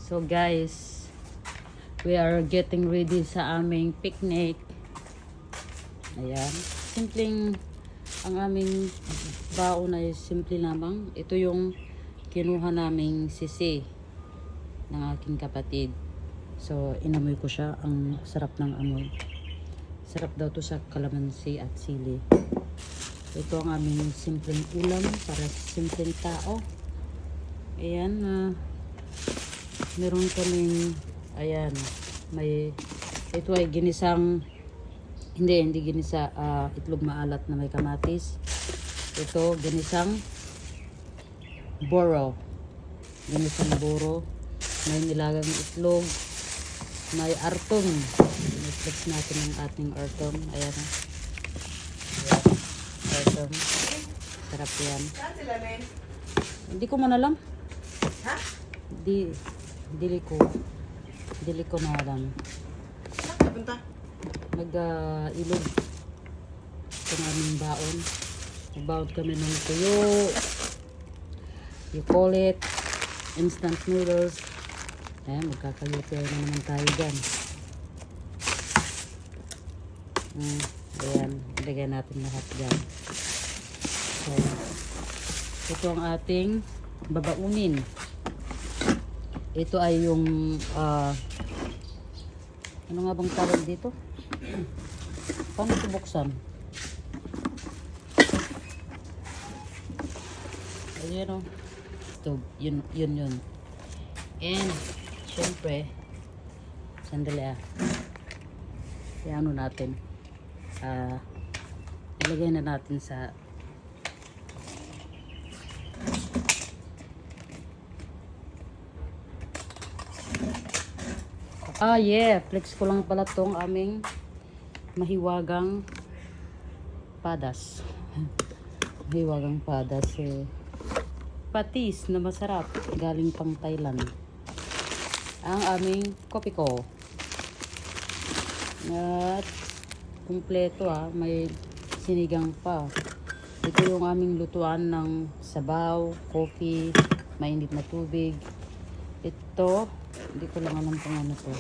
So guys, we are getting ready sa aming picnic. Ayan. Simpleng, ang aming baon ay simple lamang. Ito yung kinuha naming sisi ng aking kapatid. So, inamoy ko siya. Ang sarap ng amoy. Sarap daw to sa kalamansi at sili. Ito ang aming simpleng ulam para sa simpleng tao. Ayan, meron kaming, ayan, ito ay ginisang, hindi ginisa, itlog maalat na may kamatis. Ito, ginisang boro. Ginisang boro. May nilagang itlog. May artom. I-flex natin ang ating artom. Ayan. Artom. Sarap yan. Hindi ko man alam. Ha? Dili ko na alam. Saan ka punta? Ilog. Ito ng aming baon. Nagbaon kami ng tuyo. You call it instant noodles. Ayan, magkakaluto na naman tayo dyan. Ayan, ilagay natin lahat dyan. So, ito ang ating babaunin. Ito ay yung ano nga bang tawag dito? Paano ito buksan? Ayan o. Ito, yun. And, syempre, sandali ano natin. Ilagay na natin sa flex ko lang pala tong aming mahiwagang padas. Mahiwagang padas patis na masarap galing pang Thailand. Ang aming kopi ko. At kumpleto may sinigang pa. Ito yung aming lutuan ng sabaw, coffee, mainit na tubig. Ito, hindi ko lang alam kung ano to.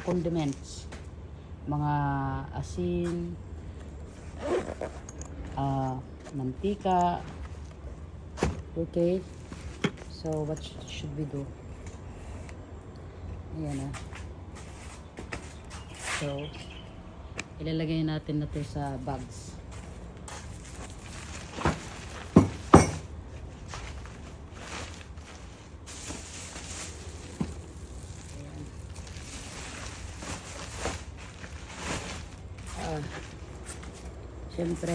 Condiments. Mga asin, mantika. Okay. So, what should we do? Ayan So, ilalagay natin na to sa bags. Siyempre,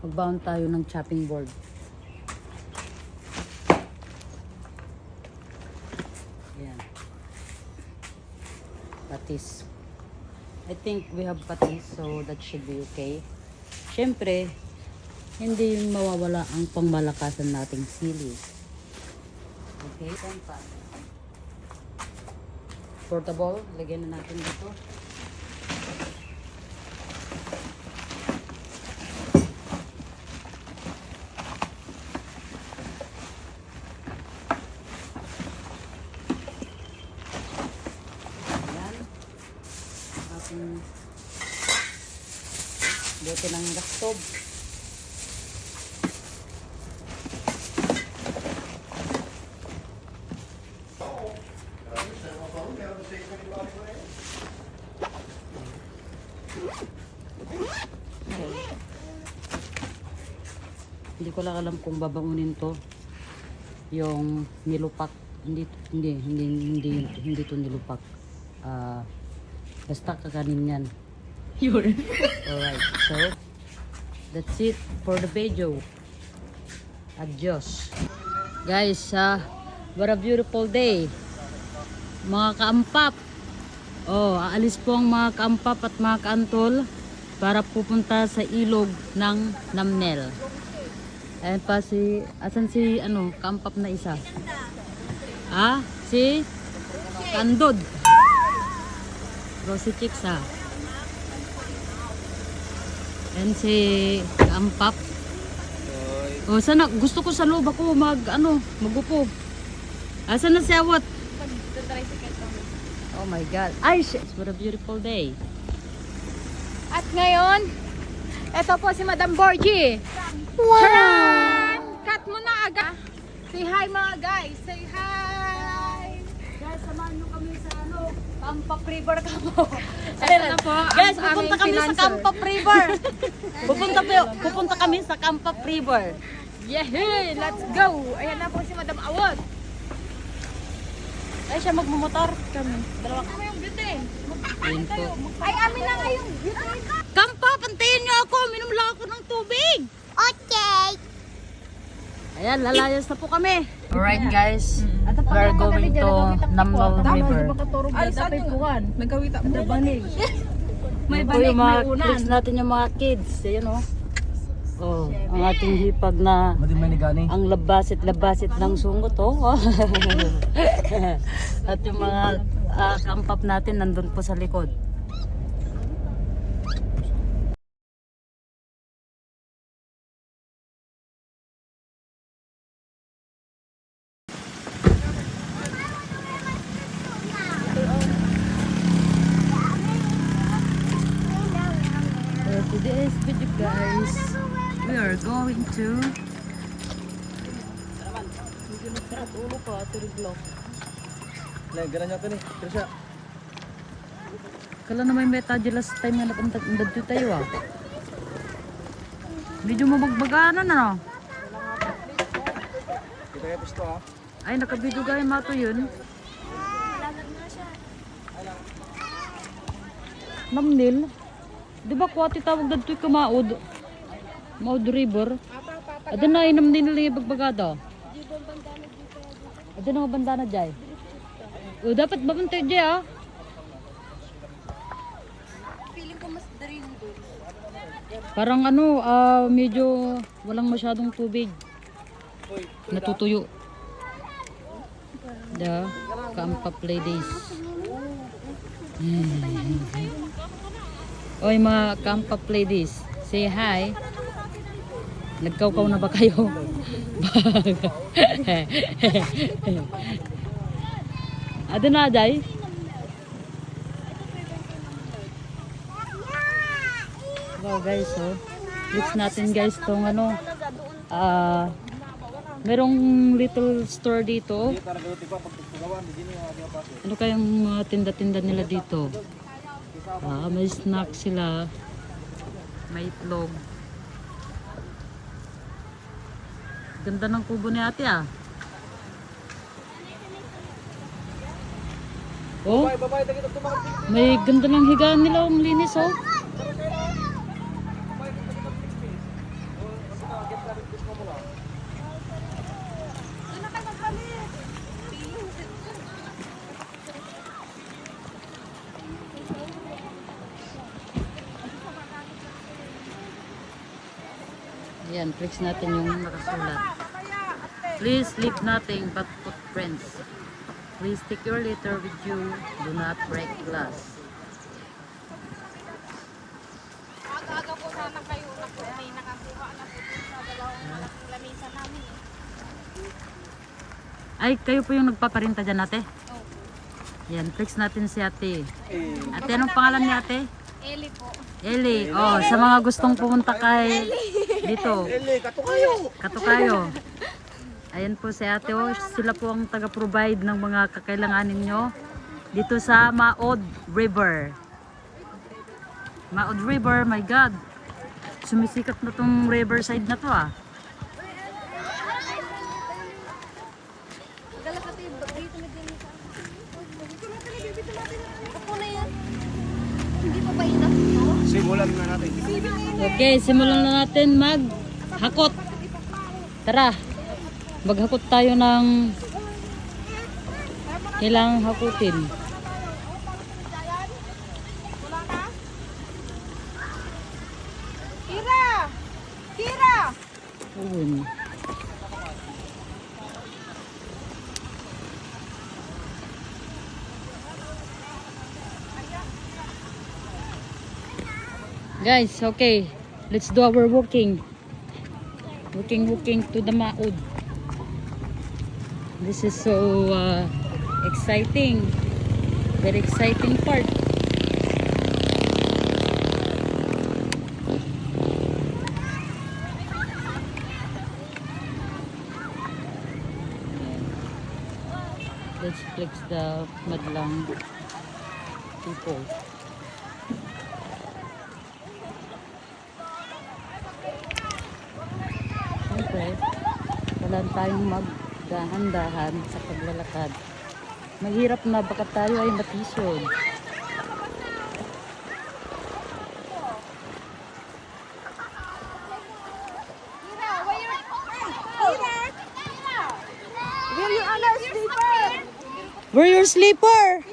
magbaon tayo ng chopping board. Ayan. Patis. I think we have patis, so that should be okay. Siyempre, hindi mawawala ang pangmalakasan nating sili. Okay, pan. Portable, lagyan na natin dito. Bote ng gas stove. Hindi ko lang alam kung babaunin to yung nilupak. Hindi to nilupak. Basta kakanin yan. Alright, so that's it for the video. Adios. Guys, what a beautiful day. Mga kaampap. Aalis po ang mga kaampap at mga kaantol para pupunta sa ilog ng Namnel. Ayan pa asan si kaampap na isa? Si Kandod. Rosy Chicks And si Kaampap. Oh, sana gusto ko sa loob ako magupo. Asan na si Awat? Pag-tricycle kami. Oh my God. Ay, what a beautiful day. At ngayon, eto po si Madam Borgie. Wow! Cut mo na aga. Say hi mga guys. Say hi. Guys, samahan nyo kami sa Kampap River kamo. Ito na po Guys, ang pupunta aming kami sa financer. Kampap River. pupunta kami sa Kampap River. Yehey! Let's go! Ayan na po si Madam Awad. Ay, siya magmumotor. Kami. Dalawa kami yung beauty. Ayun po. Ay, amin na nga yung beauty. Kampap, pantayin nyo ako. Minum lang ako ng tubig. Okay. Ayan, lalayas na po kami. Alright guys, we are going to Namlol River. Ay, saan yung nagkawita mo? Banig. May banig, yung mga kids natin yung mga kids. Ayan o. Oh, ang ating hipag na ang labasit-labasit ng sungot oh. At yung mga kampap natin nandun po sa likod. For today's video guys, we are going to Kala na may meta di last time nga nagandad tayo ah. Medyo mabagbaganan na no? Ay nakabidyo gaya mato yun. Namnil. Di ba kwati tawag dito ka Maod? Maod River. Ada na inam din nila yung bagbagada. Ada na bandana jay. O dapat babantay jay ah. Feeling ko mas darin doon. Parang medyo walang masyadong tubig. Natutuyo. Da, Kampap ladies. Oy mga Kampap ladies, say hi. Nagkaukaw na ba kayo? Ada na day? Wow guys, oh. Looks natin guys tong merong little store dito. Ano kayang mga tinda-tinda nila dito? May snack sila. May itlog. Ganda ng kubo ni ate ah. Oh, may ganda ng higaan nila. Ang linis oh. Ayan, clicks natin yung nakasulat. Please leave nothing but footprints. Please take your litter with you. Do not break glass. Aga-aga po sana kayo na po. May nakakuha na po sa dalawang lamisa namin. Ay, kayo po yung nagpaparinta dyan ate? Oh. Yan, clicks natin si ate. Ate, anong pangalan ni ate? Eli po. Eli. Oh, sa mga gustong pumunta kay dito. Eli, katukayo. Katukayo. Ayan po si ate. Oh, sila po ang taga-provide ng mga kakailanganin nyo dito sa Maod River. Maod River, my God. Sumisikat na tong riverside na to ah. Ako na yan. Hindi pa ba enough? Simulan na natin. Okay, simulan na natin maghakot. Tara. Maghakot tayo ng kailangang hakutin. Kira! Kira! Uwin. Guys, okay. Let's do our walking. Walking to the Maud. This is so exciting. Very exciting part. Let's flex the madlang people. Siyempre, wala tayong magdahan-dahan sa paglalakad. Mahirap na baka tayo ay matisod. Where your sleeper?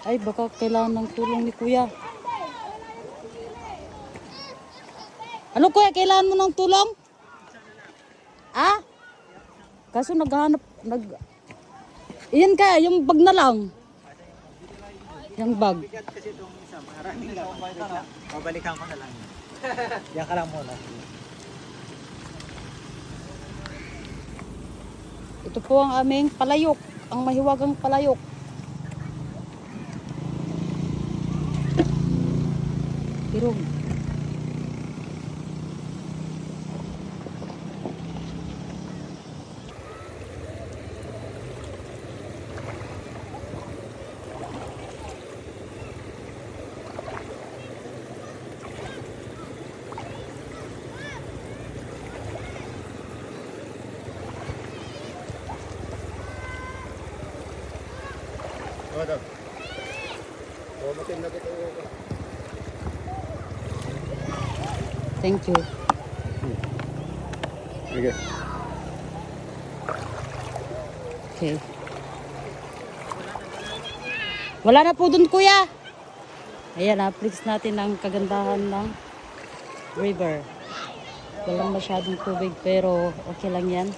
Ay, baka kailangan ng tulong ni Kuya. Ano Kuya, kailangan mo ng tulong? Ah? Kaso naghahanap, iyan ka, yung bag na lang. Yung bag. Kasi itong isa, maraming lang. Babalikan ko na lang. Diyan ka lang muna. Ito po ang aming palayok, ang mahiwagang palayok. Pirong. Thank you. Okay. Okay. Wala na po dun Kuya. Ayan, na-flex natin ang kagandahan ng river. Walang masyadong tubig pero okay lang yan.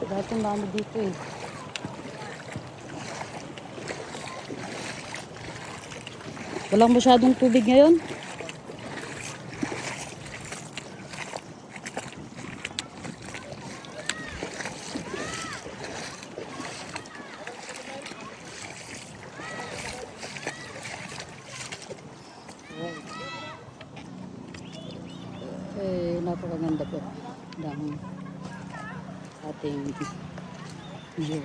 Dati marami dito eh. Walang masyadong tubig ngayon. Eh, napakaganda po ng ating view.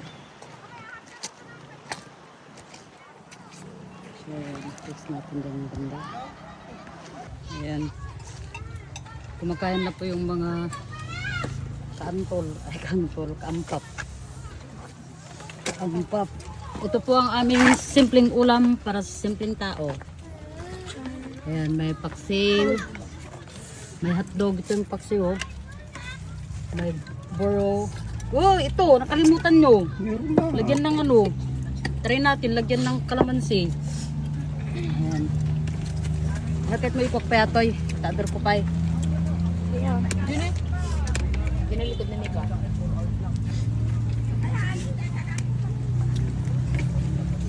So, fix natin din yung ganda. Ayan. Kumakain na po yung mga kaampap. Kaampap. Ito po ang aming simpleng ulam para sa simpleng tao. Ayan, may paksiw. May hotdog. Ito yung paksiw. Oh. May buro. Oh, ito. Nakalimutan nyo. Lagyan ng ano. Try natin. Lagyan ng kalamansi. Ayan. Bakit mo ikok pa yatoy? Tader ko pa eh. Yun eh. Ginalikod na nito.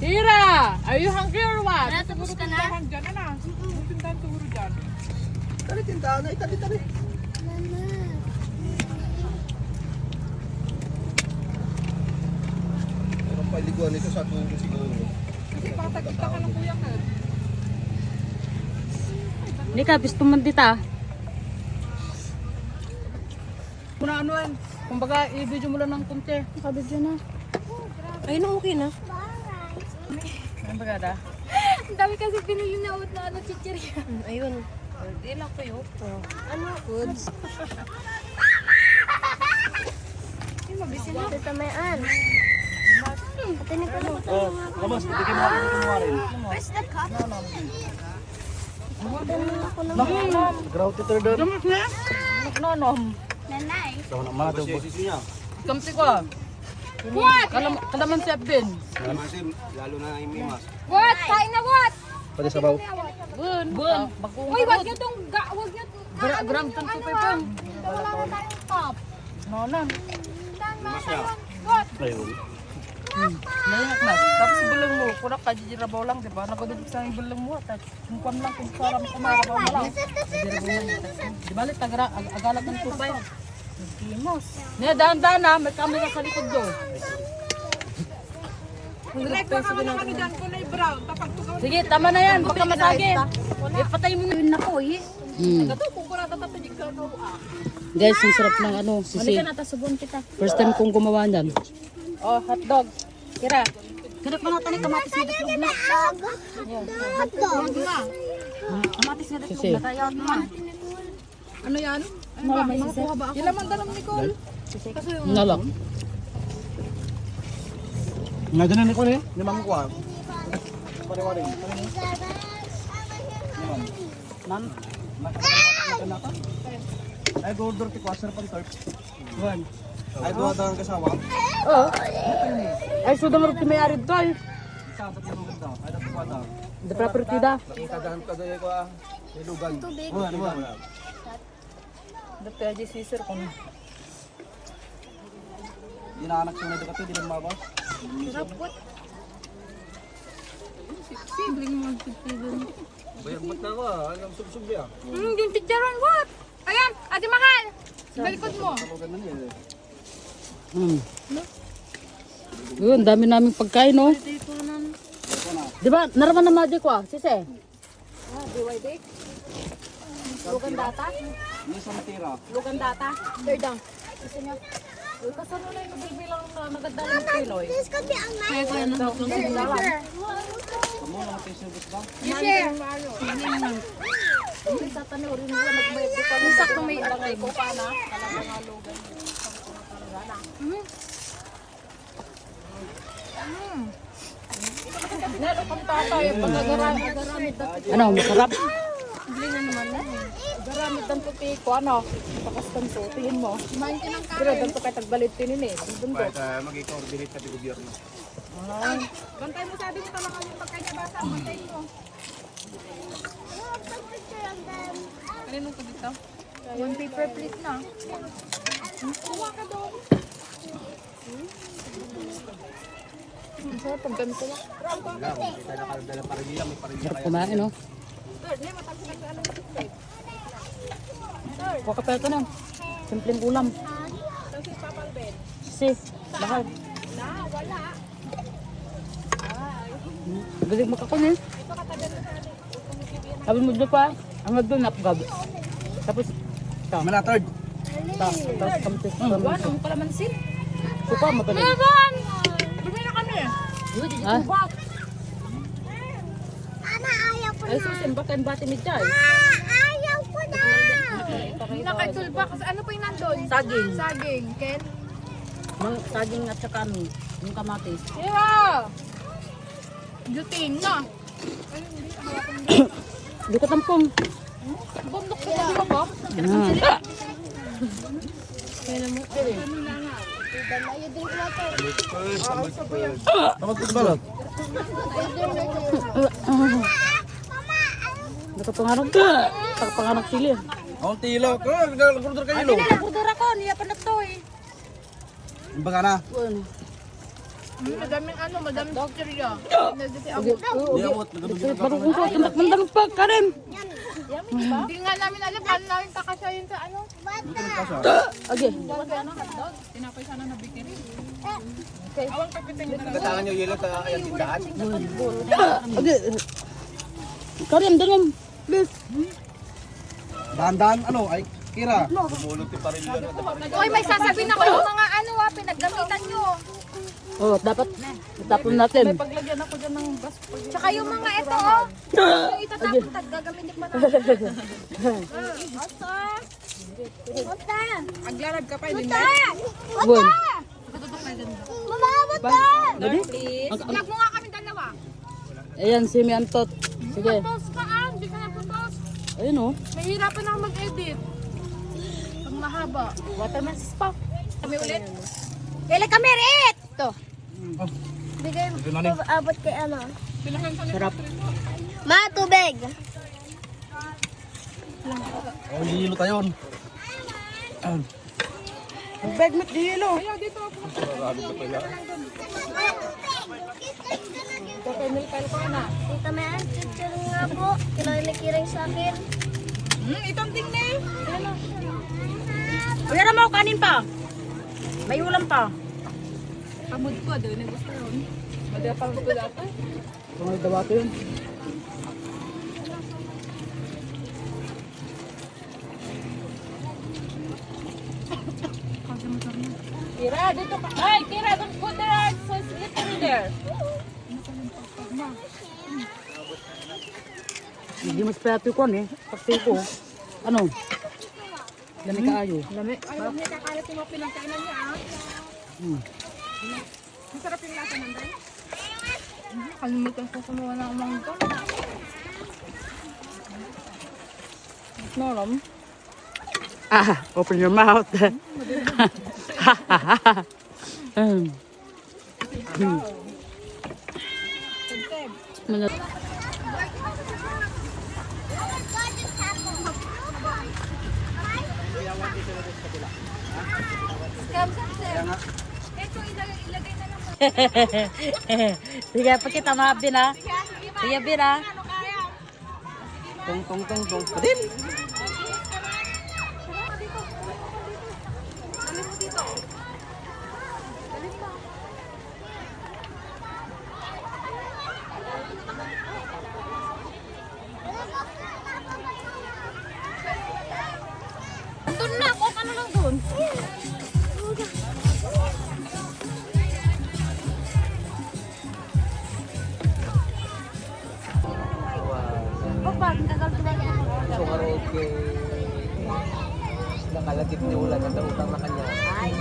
Sira! Are you hungry or what? Tapos ka na? Diyan na. Tindahan siguro dyan. Tali, tindahan na. Tali. Meron pa iliguan nito sa tubig siguro. Ipatagita ka ng kuya ka. Hindi ka, gusto mo dita. Muna ano yan? Kumbaga, i-video mo lang ng kunti. Nakabidyo na. Ayun, okay na. Ano ba gada? Ang dami kasi pinili na out na ano, chichirya. Ayun. Hindi lang kayo. Ano? Goods. Ito tamayan. Labas, bigyan mo ako ng kumuharin. Where's the cup? Ground teacher doon. Nanay. So, naman natin po. Kamsi ko. What? Kalaman si Abdin. Lalo na yung mimas. What? Kain na what? Pati sabaw. Bun. Uy, wag niyo tong, wag niyo Gram tong tupipang. Wala na tayong cup. Nonan. Saan mga tayo? What? Ayun. Nayak na. Tapos bulong mo, kurak ka, jijirabaw lang, di ba? Nagodod sa yung bulong mo, at kung lang, kung sarang kumarabaw mo lang. Di ba, agalag ng tupay. Nagkimos. Niya, dahan-dahan na, may camera sa likod do. Sige, tama na yan, baka masagin. Patay mo na. Yun na po eh. Guys, ang sarap ng ano, sisi. Natasubon kita. First time kong gumawa niyan. Oh, hotdog. Kira. Kira pa natin yung kamatis na datlog na. Kamatis na datlog Sisi. na tayo na. Ano yan? May makuha ba ako? Yan naman dalam Nicole. Nalak. Nga dyan na ni Kone, limang kuha. Pariwaring. Ma'am? Ay, go-door ti kwasar pang third. Ay, duha daw ang kasawa. Oo. Ay, sudah nga rin may arid to ay. Sabot yung mga daw. Ay, dapat kuha daw. The property da. Ikadahan ka daw ko ah. Nilugan. Wala. The pwede sisir ko na. Di na anak sunod ka to, di lang mabas. Sibling mo sibling. Bayan ba't na ako ah? Alam sub-sub niya. Yung chicharon what? Ayan, ate mahal. Balikod mo. Tawagan na niya. Yun, dami naming pagkain, no? Di ba, naraman na magic ko ah, sisi. BYD. Lugan data. Hindi sa matira. Lugan data. Third down. Gusto niyo? Uy, kasano na yung bibilang na nagdala ng Pinoy? Kaya ko yan ang nagdala. Kamu lang tayo service ba? You share. Uy, tatanaw rin mo nagbayad ko pa. Yung sakto may alagay ko pa na. Talagang nga lugan. Nalo kang tatay. Pag-agaramid na Ano, masarap? Bili na naman na. Garamit ng puti ko, ano? Pakastan to, tingin mo. Kumain ka ng Pero doon to kahit tagbalit tinin eh. Doon to. Mag-i-coordinate sa gobyerno. Bantay mo sabi mo talaga yung pagkanyabasa. Bantay mo. Kanino ka dito? Yung paper plate na. Kuha ka doon. Sarap pag ganito lang. Sarap kumain, no? Kuha ka pa ito na. Simpleng ulam. Sis, bakal. Galing makakunin. Sabi mo doon pa, ang doon napgab. Tapos, ito. Malatard. Tapos kamtis. Ano mo pala mansin? Suka, magaling. Evan! Bumi na kami. Ha? Ana, ayaw ko Ay, susimba kayong bati ni Chay. Ayaw ko na! Hindi na kay Tulba. Kasi ano pa yung nandun? Saging. Saging. Ken? Mang saging at saka ano, yung kamatis. Yeah! Jutin na. Hindi ka tampong. Bundok ka ba ba? Tamag-tagbalot. Nakapangarap. Nakapangarap sili. Ang tilo. Nagaguldur kayo lo. Nagpudura ko. Niya pa na to eh. Baga na. Madaming ano, madaming bacteria. Di amot. Nagaguldur Bago kung ko, mandamag pa, Karen. Hindi nga namin alam paano namin kakasyahin sa ano. Okay. Tinapay sana na bikiri. Katangan nyo yelo sa ayang tindahan. Okay. Karen, dalam. Please. Dahan-dahan ano ay Kira. Uy, may sasabihin ako yung mga ano pinaggamitan nyo. Oh, dapat tapon natin. Paglagyan ako dyan ng gas. Tsaka yung mga ito yung itatapon, gagamitin pa natin. Aglarag ka pa, hindi na. Bun. Mamamot na! Dali. Vlog mo nga kami dalawa. Ayan, si Miantot. Sige. Post ka ah, hindi ka na post. Ayun oh. Mahirapan ako mag-edit. Pag mahaba. Watermelon spa. Kami ulit. Kailan kami rin! Ito. Bigay mo abot kay ano. Sarap. Ma, tubig. Oh, hihilo tayo. Bagmat hilo. Ayaw dito ako. Tita Mayan, picture nga po. Kinalikiring sa akin. Itong ting na eh. Kuya mo, kanin pa. May ulam pa. Pamod ko, doon na gusto yun. Madaya pamod ko dati. Kung dawato yun. Kira, dito ka. Ay, Kira, don't put there. So slippery there. Hindi mas pati ko eh. Pati ko. Ano? Lami kaayo. Lami. Ayaw niya kakalat yung mga pinagkainan niya ah. Masarap yung lasa ng day. Kalimutan ko kumuha ng mangga. Noram. Open your mouth. Sige, pakita mo Bin ha. Sige Bin ha. Tong. Din. Doon na, kung ano lang doon. Papa, ang tagal ko na yan. So, karaoke. Nakalagit ni Ulan. Ang utang na kanya. Ay,